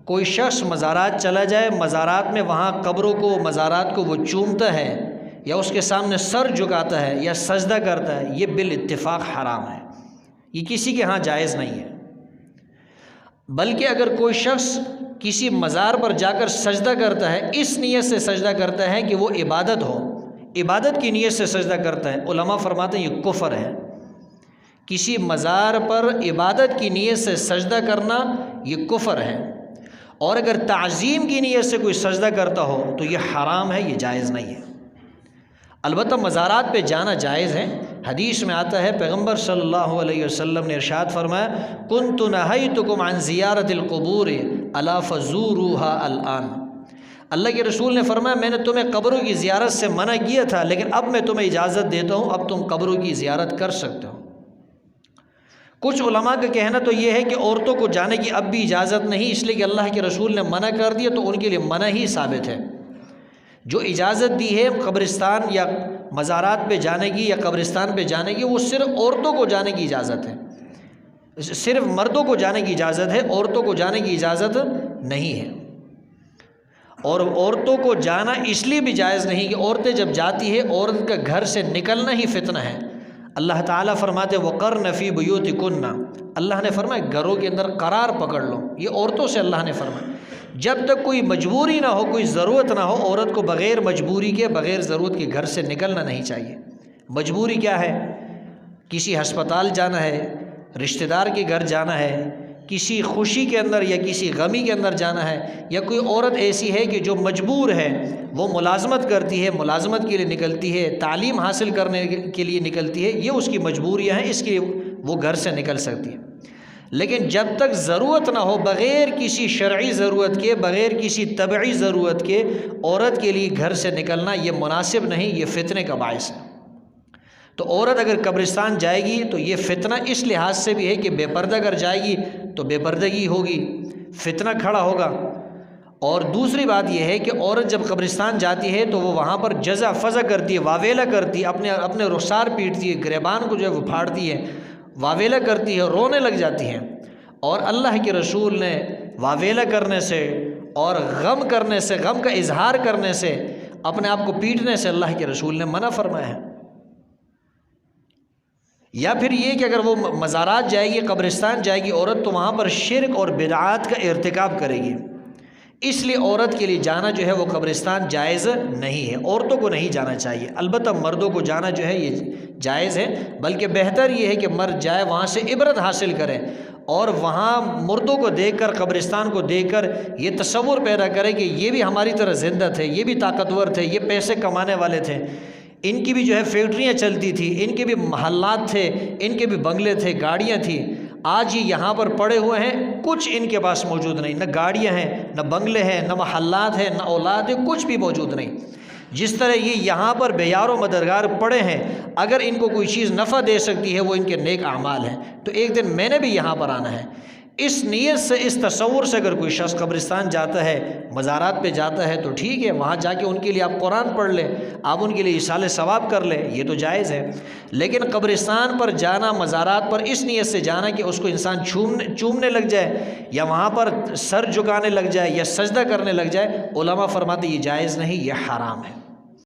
کوئی شخص مزارات چلا جائے، مزارات میں وہاں قبروں کو، مزارات کو وہ چومتا ہے یا اس کے سامنے سر جھکاتا ہے یا سجدہ کرتا ہے، یہ بالاتفاق حرام ہے، یہ کسی کے ہاں جائز نہیں ہے۔ بلکہ اگر کوئی شخص کسی مزار پر جا کر سجدہ کرتا ہے، اس نیت سے سجدہ کرتا ہے کہ وہ عبادت ہو، عبادت کی نیت سے سجدہ کرتا ہے، علماء فرماتے ہیں یہ کفر ہے۔ کسی مزار پر عبادت کی نیت سے سجدہ کرنا یہ کفر ہے، اور اگر تعظیم کی نیت سے کوئی سجدہ کرتا ہو تو یہ حرام ہے، یہ جائز نہیں ہے۔ البتہ مزارات پہ جانا جائز ہے، حدیث میں آتا ہے پیغمبر صلی اللہ علیہ وسلم نے ارشاد فرمایا کنت نہیتکم عن زیارت القبور الا فزوروها الآن۔ اللہ کے رسول نے فرمایا میں نے تمہیں قبروں کی زیارت سے منع کیا تھا، لیکن اب میں تمہیں اجازت دیتا ہوں، اب تم قبروں کی زیارت کر سکتے ہو۔ کچھ علماء کا کہنا تو یہ ہے کہ عورتوں کو جانے کی اب بھی اجازت نہیں، اس لیے کہ اللہ کے رسول نے منع کر دیا تو ان کے لیے منع ہی ثابت ہے۔ جو اجازت دی ہے قبرستان یا مزارات پہ جانے کی یا قبرستان پہ جانے کی، وہ صرف عورتوں کو جانے کی اجازت ہے، صرف مردوں کو جانے کی اجازت ہے، عورتوں کو جانے کی اجازت نہیں ہے۔ اور عورتوں کو جانا اس لیے بھی جائز نہیں کہ عورتیں جب جاتی ہے، عورت کا گھر سے نکلنا ہی فتنہ ہے۔ اللہ تعالیٰ فرماتے وَقَرْنَ فِي بُيُوتِكُنَّ، اللہ نے فرمایا گھروں کے اندر قرار پکڑ لو، یہ عورتوں سے اللہ نے فرمایا۔ جب تک کوئی مجبوری نہ ہو، کوئی ضرورت نہ ہو، عورت کو بغیر مجبوری کے، بغیر ضرورت کے گھر سے نکلنا نہیں چاہیے۔ مجبوری کیا ہے؟ کسی ہسپتال جانا ہے، رشتہ دار کے گھر جانا ہے، کسی خوشی کے اندر یا کسی غمی کے اندر جانا ہے، یا کوئی عورت ایسی ہے کہ جو مجبور ہے، وہ ملازمت کرتی ہے، ملازمت کے لیے نکلتی ہے، تعلیم حاصل کرنے کے لیے نکلتی ہے، یہ اس کی مجبوریاں ہیں، اس کے لیے وہ گھر سے نکل سکتی ہے۔ لیکن جب تک ضرورت نہ ہو، بغیر کسی شرعی ضرورت کے، بغیر کسی طبعی ضرورت کے، عورت کے لیے گھر سے نکلنا یہ مناسب نہیں، یہ فتنے کا باعث ہے۔ تو عورت اگر قبرستان جائے گی تو یہ فتنہ اس لحاظ سے بھی ہے کہ بے پردہ اگر جائے گی تو بے پردگی ہوگی، فتنہ کھڑا ہوگا۔ اور دوسری بات یہ ہے کہ عورت جب قبرستان جاتی ہے تو وہ وہاں پر جزع فضع کرتی ہے، واویلا کرتی ہے، اپنے رخسار پیٹتی ہے، گریبان کو جو ہے وہ پھاڑتی ہے، واویلا کرتی ہے، رونے لگ جاتی ہیں۔ اور اللہ کے رسول نے واویلا کرنے سے اور غم کرنے سے، غم کا اظہار کرنے سے، اپنے آپ کو پیٹنے سے اللہ کے رسول نے منع فرمایا ہے۔ یا پھر یہ کہ اگر وہ مزارات جائے گی، قبرستان جائے گی عورت، تو وہاں پر شرک اور بدعات کا ارتکاب کرے گی، اس لیے عورت کے لیے جانا جو ہے وہ قبرستان جائز نہیں ہے، عورتوں کو نہیں جانا چاہیے۔ البتہ مردوں کو جانا جو ہے یہ جائز ہے، بلکہ بہتر یہ ہے کہ مرد جائے، وہاں سے عبرت حاصل کرے، اور وہاں مردوں کو دیکھ کر، قبرستان کو دیکھ کر یہ تصور پیدا کرے کہ یہ بھی ہماری طرح زندہ تھے، یہ بھی طاقتور تھے، یہ پیسے کمانے والے تھے، ان کی بھی جو ہے فیکٹریاں چلتی تھی، ان کے بھی محلات تھے، ان کے بھی بنگلے تھے، گاڑیاں تھیں۔ آج یہ یہاں پر پڑے ہوئے ہیں، کچھ ان کے پاس موجود نہیں، نہ گاڑیاں ہیں، نہ بنگلے ہیں، نہ محلات ہیں، نہ اولاد ہے، کچھ بھی موجود نہیں۔ جس طرح یہ یہاں پر بے یار و مددگار پڑے ہیں، اگر ان کو کوئی چیز نفع دے سکتی ہے وہ ان کے نیک اعمال ہیں، تو ایک دن میں نے بھی یہاں پر آنا ہے۔ اس نیت سے، اس تصور سے اگر کوئی شخص قبرستان جاتا ہے، مزارات پہ جاتا ہے، تو ٹھیک ہے، وہاں جا کے ان کے لیے آپ قرآن پڑھ لیں، آپ ان کے لیے ایصال ثواب کر لیں، یہ تو جائز ہے۔ لیکن قبرستان پر جانا، مزارات پر اس نیت سے جانا کہ اس کو انسان چومنے لگ جائے، یا وہاں پر سر جھکانے لگ جائے، یا سجدہ کرنے لگ جائے، علماء فرماتے یہ جائز نہیں، یہ حرام ہے۔